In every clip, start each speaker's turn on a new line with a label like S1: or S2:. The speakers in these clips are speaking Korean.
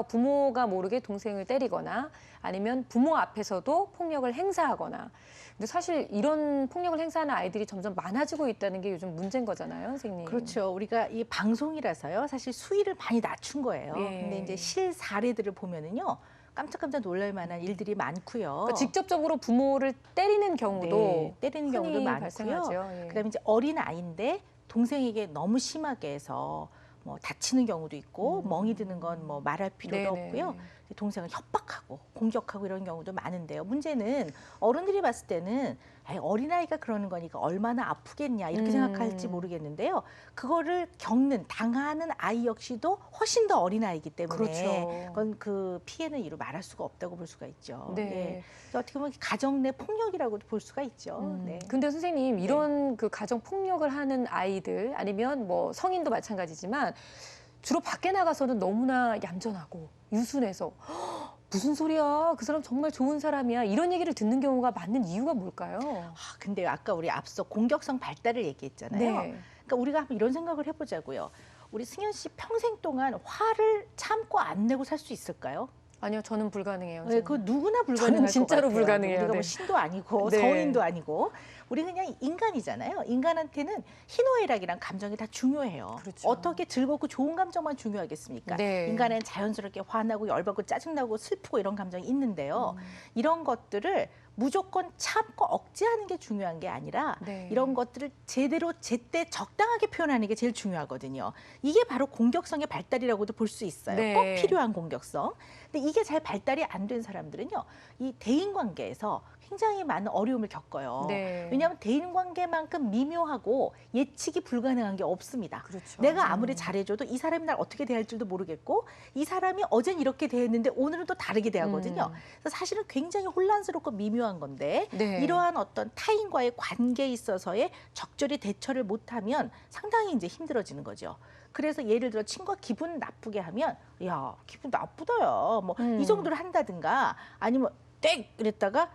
S1: 부모가 모르게 동생을 때리거나 아니면 부모 앞에서도 폭력을 행사하거나. 근데 사실 이런 폭력을 행사하는 아이들이 점점 많아지고 있다는 게 요즘 문제인 거잖아요, 선생님.
S2: 그렇죠. 우리가 이 방송이라서요. 사실 수위를 많이 낮춘 거예요.
S1: 예.
S2: 근데 이제 실 사례들을 보면은요. 깜짝깜짝 놀랄 만한 일들이 많고요.
S1: 그러니까 직접적으로 부모를 때리는 경우도
S2: 네, 때리는 경우도
S1: 흔히
S2: 많고요.
S1: 발생하죠. 예.
S2: 그다음에 이제 어린 아이인데 동생에게 너무 심하게 해서 뭐 다치는 경우도 있고 멍이 드는 건 뭐 말할 필요도
S1: 네네.
S2: 없고요. 동생을 협박하고 공격하고 이런 경우도 많은데요. 문제는 어른들이 봤을 때는 어린아이가 그러는 거니까 얼마나 아프겠냐 이렇게 생각할지 모르겠는데요. 그거를 겪는 당하는 아이 역시도 훨씬 더 어린아이이기 때문에
S1: 그렇죠.
S2: 그건 그 피해는 이루 말할 수가 없다고 볼 수가 있죠.
S1: 네.
S2: 예. 그래서 어떻게 보면 가정 내 폭력이라고도 볼 수가 있죠. 네.
S1: 근데 선생님 이런 그 가정 폭력을 하는 아이들 아니면 뭐 성인도 마찬가지지만 주로 밖에 나가서는 너무나 얌전하고 유순해서 무슨 소리야? 그 사람 정말 좋은 사람이야. 이런 얘기를 듣는 경우가 많은 이유가 뭘까요?
S2: 근데 아까 우리 앞서 공격성 발달을 얘기했잖아요.
S1: 네.
S2: 그러니까 우리가 한번 이런 생각을 해보자고요. 우리 승연 씨 평생 동안 화를 참고 안 내고 살 수 있을까요?
S1: 아니요, 저는 불가능해요.
S2: 네, 그 누구나 불가능할
S1: 저는 진짜로
S2: 것 같아요.
S1: 불가능해요.
S2: 우리가
S1: 네.
S2: 뭐 신도 아니고
S1: 네.
S2: 성인도 아니고 우리 그냥 인간이잖아요. 인간한테는 희노애락이란 감정이 다 중요해요.
S1: 그렇죠.
S2: 어떻게 즐겁고 좋은 감정만 중요하겠습니까?
S1: 네.
S2: 인간은 자연스럽게 화나고 열받고 짜증나고 슬프고 이런 감정이 있는데요. 이런 것들을 무조건 참고 억제하는 게 중요한 게 아니라
S1: 네.
S2: 이런 것들을 제대로 제때 적당하게 표현하는 게 제일 중요하거든요. 이게 바로 공격성의 발달이라고도 볼 수 있어요.
S1: 네.
S2: 꼭 필요한 공격성. 근데 이게 잘 발달이 안 된 사람들은요. 이 대인관계에서 굉장히 많은 어려움을 겪어요.
S1: 네.
S2: 왜냐하면 대인관계만큼 미묘하고 예측이 불가능한 게 없습니다.
S1: 그렇죠.
S2: 내가 아무리 잘해줘도 이 사람이 날 어떻게 대할 줄도 모르겠고 이 사람이 어젠 이렇게 대했는데 오늘은 또 다르게 대하거든요. 그래서 사실은 굉장히 혼란스럽고 미묘한 건데
S1: 네.
S2: 이러한 어떤 타인과의 관계에 있어서의 적절히 대처를 못하면 상당히 이제 힘들어지는 거죠. 그래서 예를 들어 친구가 기분 나쁘게 하면 야 기분 나쁘다 야 뭐 이 정도를 한다든가 아니면 땡 이랬다가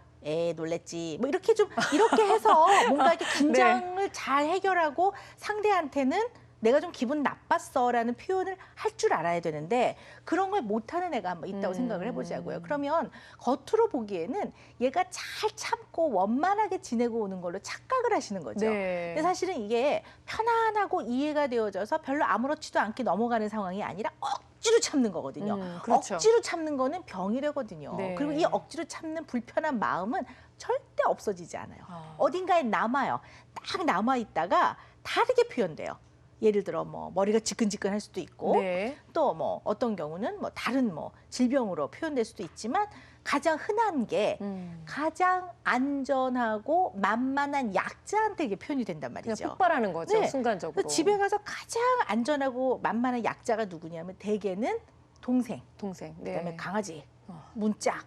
S2: 놀랬지 뭐 이렇게 좀 이렇게 해서 뭔가 이렇게 긴장을 잘 해결하고 상대한테는 내가 좀 기분 나빴어라는 표현을 할 줄 알아야 되는데 그런 걸 못하는 애가 한번 있다고 생각을 해보자고요. 그러면 겉으로 보기에는 얘가 잘 참고 원만하게 지내고 오는 걸로 착각을 하시는 거죠.
S1: 네.
S2: 근데 사실은 이게 편안하고 이해가 되어져서 별로 아무렇지도 않게 넘어가는 상황이 아니라 억지로 참는 거거든요.
S1: 그렇죠.
S2: 억지로 참는 거는 병이라거든요.
S1: 네.
S2: 그리고 이 억지로 참는 불편한 마음은 절대 없어지지 않아요.
S1: 아.
S2: 어딘가에 남아요. 딱 남아있다가 다르게 표현돼요. 예를 들어 뭐 머리가 지끈지끈할 수도 있고
S1: 네.
S2: 또 뭐 어떤 경우는 뭐 다른 뭐 질병으로 표현될 수도 있지만 가장 흔한 게 가장 안전하고 만만한 약자한테 이게 표현이 된단
S1: 그냥
S2: 말이죠.
S1: 폭발하는 거죠,
S2: 네.
S1: 순간적으로.
S2: 그래서 집에 가서 가장 안전하고 만만한 약자가 누구냐면 대개는 동생,
S1: 동생. 네.
S2: 그다음에 강아지, 문짝,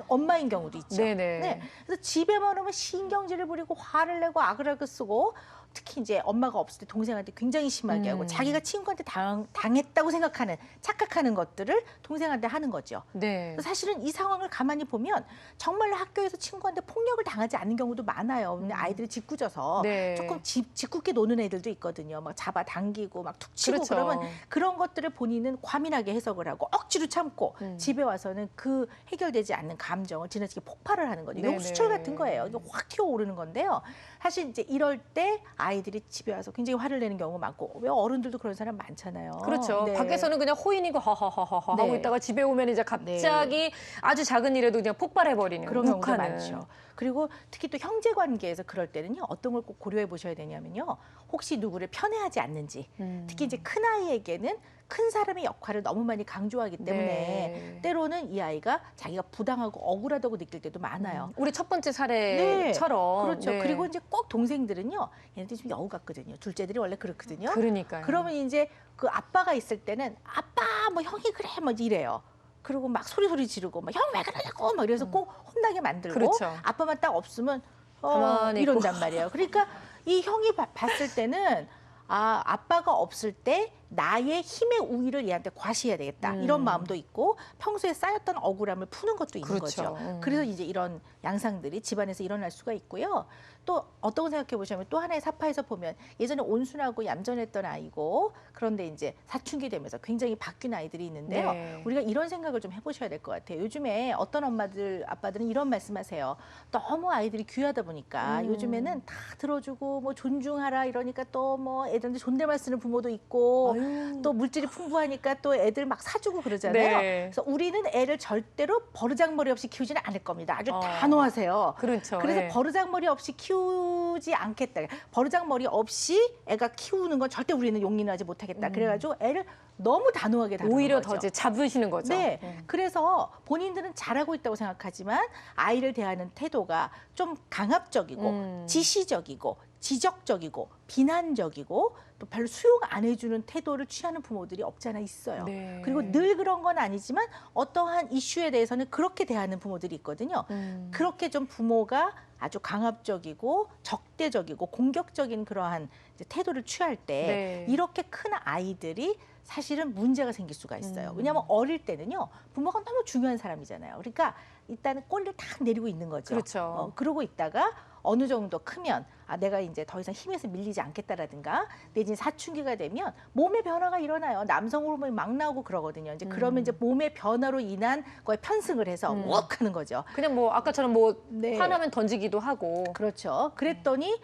S2: 엄마인 경우도 있죠.
S1: 네네.
S2: 네. 그래서 집에만 오면 신경질을 부리고 화를 내고 악을 쓰고 특히 이제 엄마가 없을 때 동생한테 굉장히 심하게 하고 자기가 친구한테 당했다고 생각하는 착각하는 것들을 동생한테 하는 거죠.
S1: 네.
S2: 사실은 이 상황을 가만히 보면 정말로 학교에서 친구한테 폭력을 당하지 않는 경우도 많아요. 근데 아이들이 짓궂어서
S1: 네.
S2: 조금 짓궂게 노는 애들도 있거든요. 막 잡아 당기고 막 툭 치고
S1: 그렇죠.
S2: 그러면 그런 것들을 본인은 과민하게 해석을 하고 억지로 참고 집에 와서는 그 해결되지 않는 감정을 지나치게 폭발을 하는 거죠.
S1: 네네.
S2: 용수철 같은 거예요. 이거 확 튀어오르는 건데요. 사실 이제 이럴 때 아이들이 집에 와서 굉장히 화를 내는 경우가 많고 왜 어른들도 그런 사람 많잖아요.
S1: 그렇죠.
S2: 네.
S1: 밖에서는 그냥 호인이고 하하하하
S2: 네.
S1: 하고 있다가 집에 오면 이제 갑자기 아주 작은 일에도 그냥 폭발해버리는
S2: 그런 경우가
S1: 욱하는.
S2: 많죠. 그리고 특히 또 형제 관계에서 그럴 때는요. 어떤 걸 꼭 고려해 보셔야 되냐면요. 혹시 누구를 편애하지 않는지. 특히 이제 큰 아이에게는 큰 사람의 역할을 너무 많이 강조하기 때문에
S1: 네.
S2: 때로는 이 아이가 자기가 부당하고 억울하다고 느낄 때도 많아요.
S1: 우리 첫 번째 사례처럼.
S2: 그렇죠.
S1: 네.
S2: 그리고 이제 꼭 동생들은요. 얘네들이 좀 여우 같거든요. 둘째들이 원래 그렇거든요.
S1: 그러니까요.
S2: 그러면 이제 그 아빠가 있을 때는 아빠 뭐 형이 그래 뭐 이래요. 그리고 막 소리 지르고 막 형 왜 그러냐고 막 이래서 꼭 혼나게 만들고
S1: 그렇죠.
S2: 아빠만 딱 없으면
S1: 가만히
S2: 이런단 말이에요. 그러니까 이 형이 봤을 때는 아빠가 없을 때 나의 힘의 우위를 얘한테 과시해야 되겠다. 이런 마음도 있고 평소에 쌓였던 억울함을 푸는 것도 있는
S1: 그렇죠.
S2: 거죠. 그래서 이제 이런 양상들이 집안에서 일어날 수가 있고요. 또 어떤 거 생각해 보시면 또 하나의 사파에서 보면 예전에 온순하고 얌전했던 아이고 그런데 이제 사춘기 되면서 굉장히 바뀐 아이들이 있는데요.
S1: 네.
S2: 우리가 이런 생각을 좀 해보셔야 될 것 같아요. 요즘에 어떤 엄마들, 아빠들은 이런 말씀하세요. 너무 아이들이 귀하다 보니까 요즘에는 다 들어주고 뭐 존중하라 이러니까 또 뭐 애들한테 존댓말 쓰는 부모도 있고
S1: 아유.
S2: 또 물질이 풍부하니까 또 애들 막 사주고 그러잖아요.
S1: 네.
S2: 그래서 우리는 애를 절대로 버르장머리 없이 키우지는 않을 겁니다. 아주
S1: 어.
S2: 단호하세요.
S1: 그렇죠.
S2: 그래서
S1: 예.
S2: 버르장머리 없이 키우지 않겠다. 버르장머리 없이 애가 키우는 건 절대 우리는 용인을 하지 못하겠다. 그래가지고 애를 너무 단호하게 다루는
S1: 오히려
S2: 거죠.
S1: 더 이제 잡으시는 거죠.
S2: 네, 그래서 본인들은 잘하고 있다고 생각하지만 아이를 대하는 태도가 좀 강압적이고 지시적이고 지적적이고 비난적이고 또 별로 수용 안 해주는 태도를 취하는 부모들이 없지 않아 있어요.
S1: 네.
S2: 그리고 늘 그런 건 아니지만 어떠한 이슈에 대해서는 그렇게 대하는 부모들이 있거든요. 그렇게 좀 부모가 아주 강압적이고 적대적이고 공격적인 그러한 이제 태도를 취할 때
S1: 네.
S2: 이렇게 큰 아이들이 사실은 문제가 생길 수가 있어요. 왜냐하면 어릴 때는요 부모가 너무 중요한 사람이잖아요. 그러니까 일단은 꼬리를 탁 내리고 있는 거죠.
S1: 그렇죠.
S2: 그러고 있다가 어느 정도 크면 아 내가 이제 더 이상 힘에서 밀리지 않겠다라든가 내지는 사춘기가 되면 몸의 변화가 일어나요. 남성 호르몬이 막 나오고 그러거든요. 이제 그러면 이제 몸의 변화로 인한 거에 편승을 해서 우억 하는 거죠.
S1: 그냥 뭐 아까처럼 뭐
S2: 네.
S1: 화나면 던지기도 하고.
S2: 그렇죠. 그랬더니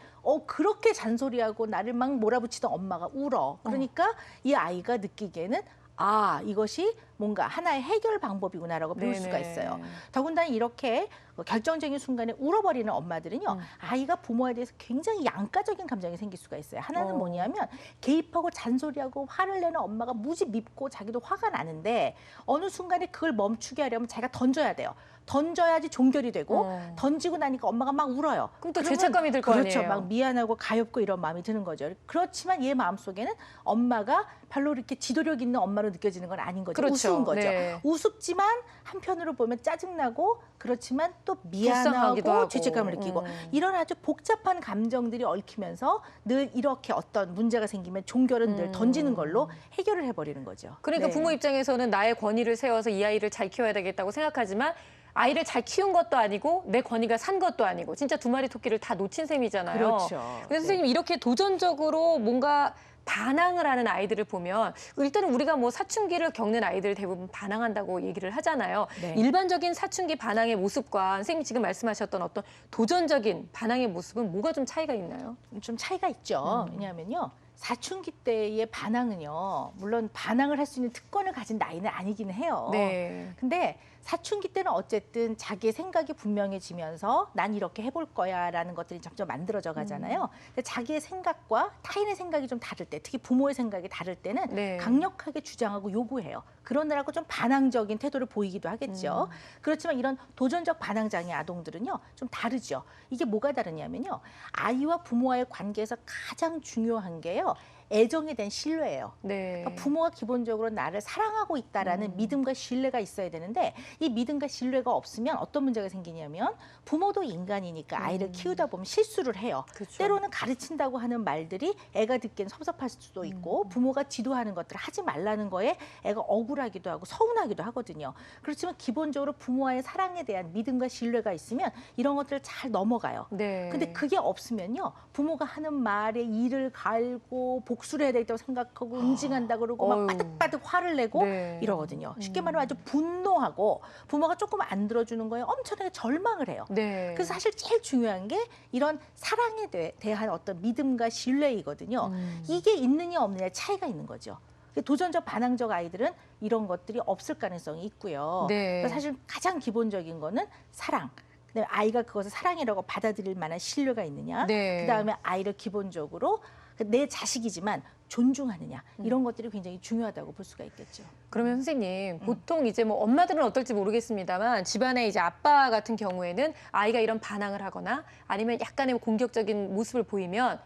S2: 그렇게 잔소리하고 나를 막 몰아붙이던 엄마가 울어. 그러니까 이 아이가 느끼기에는 아 이것이 뭔가 하나의 해결 방법이구나라고 배울
S1: 네네.
S2: 수가 있어요. 더군다나 이렇게 결정적인 순간에 울어버리는 엄마들은요. 아이가 부모에 대해서 굉장히 양가적인 감정이 생길 수가 있어요. 하나는 뭐냐면 개입하고 잔소리하고 화를 내는 엄마가 무지 밉고 자기도 화가 나는데 어느 순간에 그걸 멈추게 하려면 자기가 던져야 돼요. 던져야지 종결이 되고 던지고 나니까 엄마가 막 울어요.
S1: 그럼 또
S2: 그러면
S1: 죄책감이 들 거
S2: 그렇죠.
S1: 아니에요.
S2: 막 미안하고 가엾고 이런 마음이 드는 거죠. 그렇지만 얘 마음속에는 엄마가 별로 이렇게 지도력 있는 엄마로 느껴지는 건 아닌 거죠.
S1: 그렇죠.
S2: 우스운 거죠.
S1: 네.
S2: 우습지만 한편으로 보면 짜증나고 그렇지만 또
S1: 불쌍하기도
S2: 미안하고
S1: 하고.
S2: 죄책감을 느끼고 이런 아주 복잡한 감정들이 얽히면서 늘 이렇게 어떤 문제가 생기면 종결은 늘 던지는 걸로 해결을 해버리는 거죠.
S1: 그러니까
S2: 네.
S1: 부모 입장에서는 나의 권위를 세워서 이 아이를 잘 키워야 되겠다고 생각하지만 아이를 잘 키운 것도 아니고 내 권위가 산 것도 아니고 진짜 두 마리 토끼를 다 놓친 셈이잖아요.
S2: 그렇죠.
S1: 그래서 선생님 이렇게 도전적으로 뭔가 반항을 하는 아이들을 보면 일단은 우리가 뭐 사춘기를 겪는 아이들 대부분 반항한다고 얘기를 하잖아요.
S2: 네.
S1: 일반적인 사춘기 반항의 모습과 선생님 지금 말씀하셨던 어떤 도전적인 반항의 모습은 뭐가 좀 차이가 있나요?
S2: 좀 차이가 있죠. 왜냐하면요. 사춘기 때의 반항은요. 물론 반항을 할 수 있는 특권을 가진 나이는 아니긴 해요.
S1: 네.
S2: 근데 사춘기 때는 어쨌든 자기의 생각이 분명해지면서 난 이렇게 해볼 거야라는 것들이 점점 만들어져 가잖아요. 근데 자기의 생각과 타인의 생각이 좀 다를 때, 특히 부모의 생각이 다를 때는
S1: 네.
S2: 강력하게 주장하고 요구해요. 그러느라고 좀 반항적인 태도를 보이기도 하겠죠. 그렇지만 이런 도전적 반항장애 아동들은요, 좀 다르죠. 이게 뭐가 다르냐면요, 아이와 부모와의 관계에서 가장 중요한 게요, 애정에 대한 신뢰예요.
S1: 네.
S2: 그러니까 부모가 기본적으로 나를 사랑하고 있다라는 믿음과 신뢰가 있어야 되는데 이 믿음과 신뢰가 없으면 어떤 문제가 생기냐면 부모도 인간이니까 아이를 키우다 보면 실수를 해요.
S1: 그렇죠.
S2: 때로는 가르친다고 하는 말들이 애가 듣기엔 섭섭할 수도 있고 부모가 지도하는 것들을 하지 말라는 거에 애가 억울하기도 하고 서운하기도 하거든요. 그렇지만 기본적으로 부모와의 사랑에 대한 믿음과 신뢰가 있으면 이런 것들을 잘 넘어가요.
S1: 네.
S2: 근데 그게 없으면요. 부모가 하는 말에 이를 갈고 복수를 해야 되겠다고 생각하고 응징한다 그러고 막
S1: 어휴.
S2: 빠득빠득 화를 내고
S1: 네.
S2: 이러거든요. 쉽게 말하면 아주 분노하고 부모가 조금 안 들어주는 거에 엄청나게 절망을 해요.
S1: 네.
S2: 그래서 사실 제일 중요한 게 이런 사랑에 대한 어떤 믿음과 신뢰이거든요. 이게 있느냐 없느냐 차이가 있는 거죠. 도전적 반항적 아이들은 이런 것들이 없을 가능성이 있고요.
S1: 네.
S2: 그러니까 사실 가장 기본적인 거는 사랑. 그다음에 아이가 그것을 사랑이라고 받아들일 만한 신뢰가 있느냐.
S1: 네.
S2: 그다음에 아이를 기본적으로 내 자식이지만 존중하느냐. 이런 것들이 굉장히 중요하다고 볼 수가 있겠죠.
S1: 그러면 선생님, 보통 이제 뭐 엄마들은 어떨지 모르겠습니다만 집안에 이제 아빠 같은 경우에는 아이가 이런 반항을 하거나 아니면 약간의 공격적인 모습을 보이면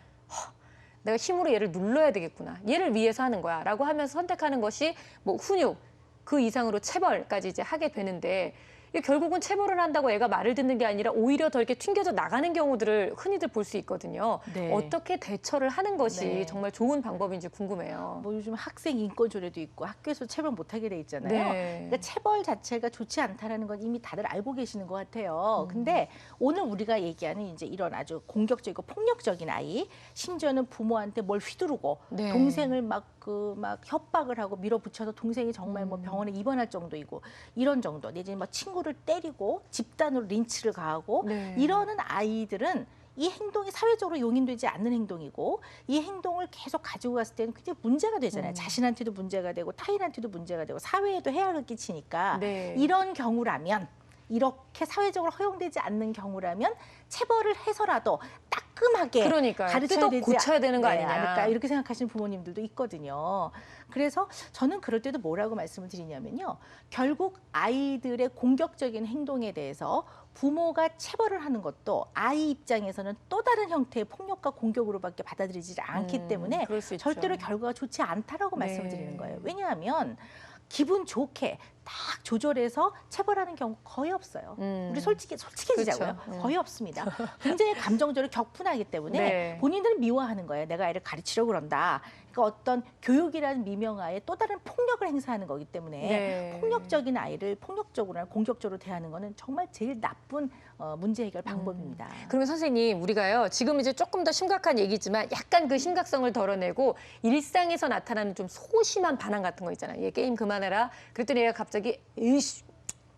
S1: 내가 힘으로 얘를 눌러야 되겠구나. 얘를 위해서 하는 거야. 라고 하면서 선택하는 것이 뭐 훈육, 그 이상으로 체벌까지 이제 하게 되는데 이게 결국은 체벌을 한다고 애가 말을 듣는 게 아니라 오히려 더 이렇게 튕겨져 나가는 경우들을 흔히들 볼 수 있거든요.
S2: 네.
S1: 어떻게 대처를 하는 것이
S2: 네.
S1: 정말 좋은 방법인지 궁금해요.
S2: 뭐 요즘 학생 인권 조례도 있고 학교에서 체벌 못하게 돼 있잖아요.
S1: 네.
S2: 그러니까 체벌 자체가 좋지 않다라는 건 이미 다들 알고 계시는 것 같아요. 근데 오늘 우리가 얘기하는 이제 이런 아주 공격적이고 폭력적인 아이, 심지어는 부모한테 뭘 휘두르고
S1: 네.
S2: 동생을 막 협박을 하고 밀어붙여서 동생이 정말 뭐 병원에 입원할 정도이고 이런 정도, 내지는 뭐 친구를 때리고 집단으로 린치를 가하고
S1: 네.
S2: 이러는 아이들은 이 행동이 사회적으로 용인되지 않는 행동이고 이 행동을 계속 가지고 갔을 때는 굉장히 문제가 되잖아요. 자신한테도 문제가 되고 타인한테도 문제가 되고 사회에도 해악을 끼치니까
S1: 네.
S2: 이런 경우라면 이렇게 사회적으로 허용되지 않는 경우라면 체벌을 해서라도 따끔하게
S1: 그러니까요.
S2: 가르쳐야
S1: 뜯어
S2: 되지
S1: 고쳐야 되는 거 아니냐.
S2: 않을까 이렇게 생각하시는 부모님들도 있거든요. 그래서 저는 그럴 때도 뭐라고 말씀을 드리냐면요. 결국 아이들의 공격적인 행동에 대해서 부모가 체벌을 하는 것도 아이 입장에서는 또 다른 형태의 폭력과 공격으로밖에 받아들이지 않기 때문에
S1: 그럴 수 있죠.
S2: 절대로 결과가 좋지 않다라고
S1: 네.
S2: 말씀을 드리는 거예요. 왜냐하면 기분 좋게 딱 조절해서 체벌하는 경우 거의 없어요. 우리 솔직해지자고요.
S1: 그렇죠.
S2: 거의 없습니다. 굉장히 감정적으로 격분하기 때문에
S1: 네.
S2: 본인들은 미워하는 거예요. 내가 애를 가르치려고 그런다. 그러니까 어떤 교육이라는 미명하에 또 다른 폭력을 행사하는 거기 때문에
S1: 네.
S2: 폭력적인 아이를 폭력적으로나 공격적으로 대하는 거는 정말 제일 나쁜 문제 해결 방법입니다.
S1: 그러면 선생님, 우리가요, 지금 이제 조금 더 심각한 얘기지만 약간 그 심각성을 덜어내고 일상에서 나타나는 좀 소심한 반항 같은 거 있잖아요. 얘 게임 그만해라. 그랬더니 얘가 갑자기 이씨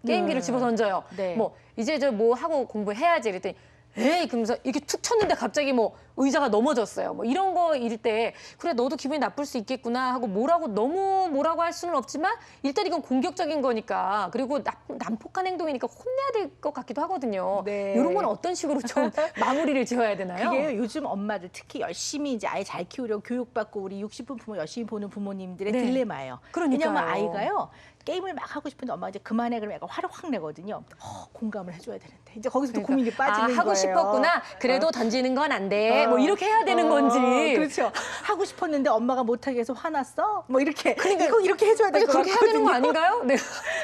S1: 게임기를 집어 던져요.
S2: 네.
S1: 뭐 이제 저 뭐 하고 공부해야지. 그랬더니 에이 그러면서 이렇게 툭 쳤는데 갑자기 뭐 의자가 넘어졌어요. 뭐 이런 거일 때 그래 너도 기분이 나쁠 수 있겠구나 하고 너무 뭐라고 할 수는 없지만 일단 이건 공격적인 거니까 그리고 난폭한 행동이니까 혼내야 될 것 같기도 하거든요.
S2: 네.
S1: 이런 건 어떤 식으로 좀 마무리를 지어야 되나요?
S2: 그게 요즘 엄마들 특히 열심히 이제 아이 잘 키우려고 교육받고 우리 60분 부모 열심히 보는 부모님들의
S1: 네.
S2: 딜레마예요.
S1: 그러니까요.
S2: 왜냐하면 아이가요. 게임을 막 하고 싶은데 엄마가 이제 그만해 그러면 애가 화를 확 내거든요. 공감을 해줘야 되는데 이제 거기서 또 고민이 빠지는 거예요.
S1: 하고 싶었구나. 그래도 던지는 건 안 돼. 뭐 이렇게 해야 되는 건지.
S2: 그렇죠. 하고 싶었는데 엄마가 못하게 해서 화났어? 뭐 이렇게 이렇게 해줘야 될 것
S1: 그렇게 해야 되는 거 아닌가요? 네.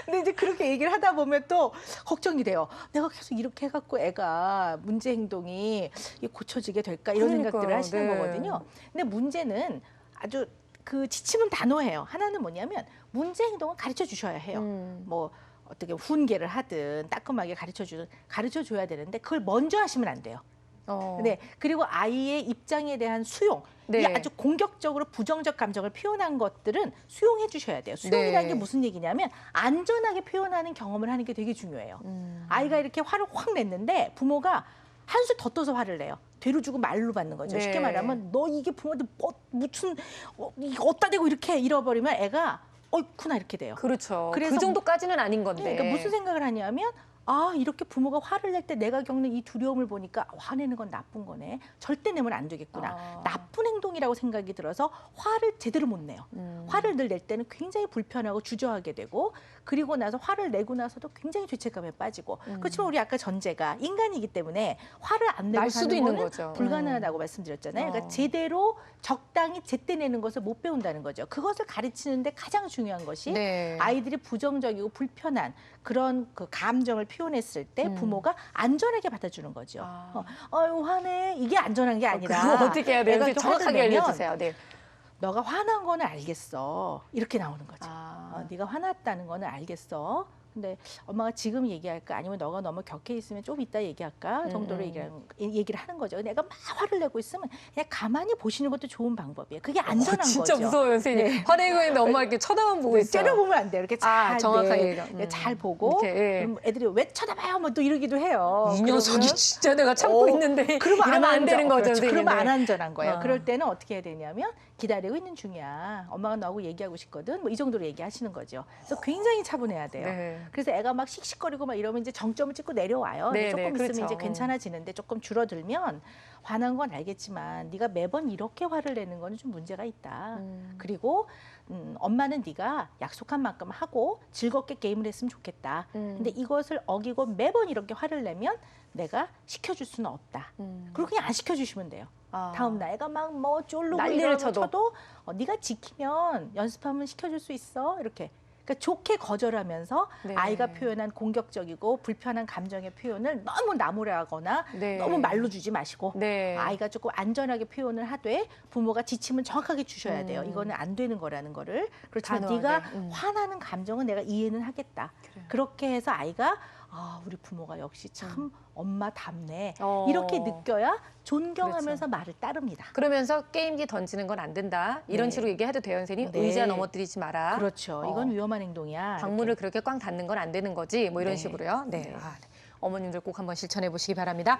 S2: 근데 이제 그렇게 얘기를 하다 보면 또 걱정이 돼요. 내가 계속 이렇게 해갖고 애가 문제 행동이 고쳐지게 될까 이런
S1: 그러니까요.
S2: 생각들을 하시는
S1: 네.
S2: 거거든요. 근데 문제는 아주 그 지침은 단호해요. 하나는 뭐냐면 문제 행동은 가르쳐 주셔야 해요. 뭐 어떻게 훈계를 하든 따끔하게 가르쳐 줘야 되는데 그걸 먼저 하시면 안 돼요. 네, 그리고 아이의 입장에 대한 수용,
S1: 네.
S2: 이 아주 공격적으로 부정적 감정을 표현한 것들은 수용해 주셔야 돼요. 수용이라는
S1: 네.
S2: 게 무슨 얘기냐면 안전하게 표현하는 경험을 하는 게 되게 중요해요. 아이가 이렇게 화를 확 냈는데 부모가 한 수 더 떠서 화를 내요. 되로 주고 말로 받는 거죠.
S1: 네.
S2: 쉽게 말하면 너 이게 부모한테 무슨 이거 어디다 대고 이렇게 잃어버리면 애가 어이쿠나 이렇게 돼요.
S1: 그렇죠.
S2: 그래서
S1: 그 정도까지는 아닌 건데.
S2: 그러니까 무슨 생각을 하냐면 이렇게 부모가 화를 낼 때 내가 겪는 이 두려움을 보니까 화내는 건 나쁜 거네. 절대 내면 안 되겠구나. 나쁜 행동이라고 생각이 들어서 화를 제대로 못 내요. 화를 늘 낼 때는 굉장히 불편하고 주저하게 되고 그리고 나서 화를 내고 나서도 굉장히 죄책감에 빠지고 그렇지만 우리 아까 전제가 인간이기 때문에 화를 안 내고
S1: 날 수도
S2: 사는
S1: 있는
S2: 거는
S1: 거죠.
S2: 불가능하다고 말씀드렸잖아요. 그러니까 제대로 적당히 제때 내는 것을 못 배운다는 거죠. 그것을 가르치는데 가장 중요한 것이
S1: 네.
S2: 아이들이 부정적이고 불편한 그런 그 감정을 표현했을 때 부모가 안전하게 받아주는 거죠. 아유 화내 이게 안전한 게 아니라
S1: 그거 어떻게 해야
S2: 내가
S1: 되는지
S2: 이렇게
S1: 정확하게
S2: 화를 내면
S1: 알려주세요. 네.
S2: 너가 화난 거는 알겠어. 이렇게 나오는 거죠.
S1: 아.
S2: 네가 화났다는 거는 알겠어. 근데 엄마가 지금 얘기할까 아니면 너가 너무 격해 있으면 좀 이따 얘기할까 정도로 얘기를 하는 거죠. 내가 막 화를 내고 있으면 그냥 가만히 보시는 것도 좋은 방법이에요. 그게 안전한
S1: 진짜
S2: 거죠.
S1: 무서워요, 선생님.
S2: 네.
S1: 화내고 있는데 엄마 이렇게 쳐다만 보고 있어요.
S2: 째려보면 안 돼요. 이렇게 잘
S1: 정확하게
S2: 잘 보고
S1: 이렇게, 예.
S2: 그럼 애들이 왜 쳐다봐요? 뭐 또 이러기도 해요.
S1: 이 녀석이
S2: 그러면
S1: 진짜 내가 참고 있는데
S2: 그러면
S1: 이러면 안 되는 거죠,
S2: 그렇죠.
S1: 선생님.
S2: 그러면 안
S1: 네.
S2: 안전한 거예요. 그럴 때는 어떻게 해야 되냐면 기다리고 있는 중이야. 엄마가 너하고 얘기하고 싶거든. 뭐 이 정도로 얘기하시는 거죠. 그래서 굉장히 차분해야 돼요.
S1: 네.
S2: 그래서 애가 막 씩씩거리고 막 이러면 이제 정점을 찍고 내려와요.
S1: 네,
S2: 조금
S1: 네,
S2: 있으면
S1: 그렇죠.
S2: 이제 괜찮아지는데 조금 줄어들면 화난 건 알겠지만 네가 매번 이렇게 화를 내는 거는 좀 문제가 있다. 그리고 엄마는 네가 약속한 만큼 하고 즐겁게 게임을 했으면 좋겠다. 근데 이것을 어기고 매번 이렇게 화를 내면 내가 시켜줄 수는 없다. 그리고 그냥 안 시켜주시면 돼요. 다음 날 애가 막 뭐 쫄르고
S1: 난리를
S2: 이러고
S1: 쳐도.
S2: 쳐도 네가 지키면 연습하면 시켜줄 수 있어. 이렇게. 그러니까 좋게 거절하면서
S1: 네.
S2: 아이가 표현한 공격적이고 불편한 감정의 표현을 너무 나무라하거나
S1: 네.
S2: 너무 말로 주지 마시고
S1: 네.
S2: 아이가 조금 안전하게 표현을 하되 부모가 지침은 정확하게 주셔야 돼요.
S1: 음.
S2: 이거는 안 되는 거라는 거를. 그렇지만
S1: 단호하게.
S2: 네가 화나는 감정은 내가 이해는 하겠다.
S1: 그래요.
S2: 그렇게 해서 아이가 우리 부모가 역시 참 엄마답네.
S1: 어.
S2: 이렇게 느껴야 존경하면서
S1: 그렇죠.
S2: 말을 따릅니다.
S1: 그러면서 게임기 던지는 건 안 된다. 이런
S2: 네.
S1: 식으로 얘기해도 돼요, 선생님.
S2: 네.
S1: 의자 넘어뜨리지 마라.
S2: 그렇죠. 이건 위험한 행동이야.
S1: 방문을 그렇게 꽝 닫는 건 안 되는 거지. 뭐 이런
S2: 네.
S1: 식으로요. 네.
S2: 네.
S1: 어머님들 꼭 한번 실천해 보시기 바랍니다.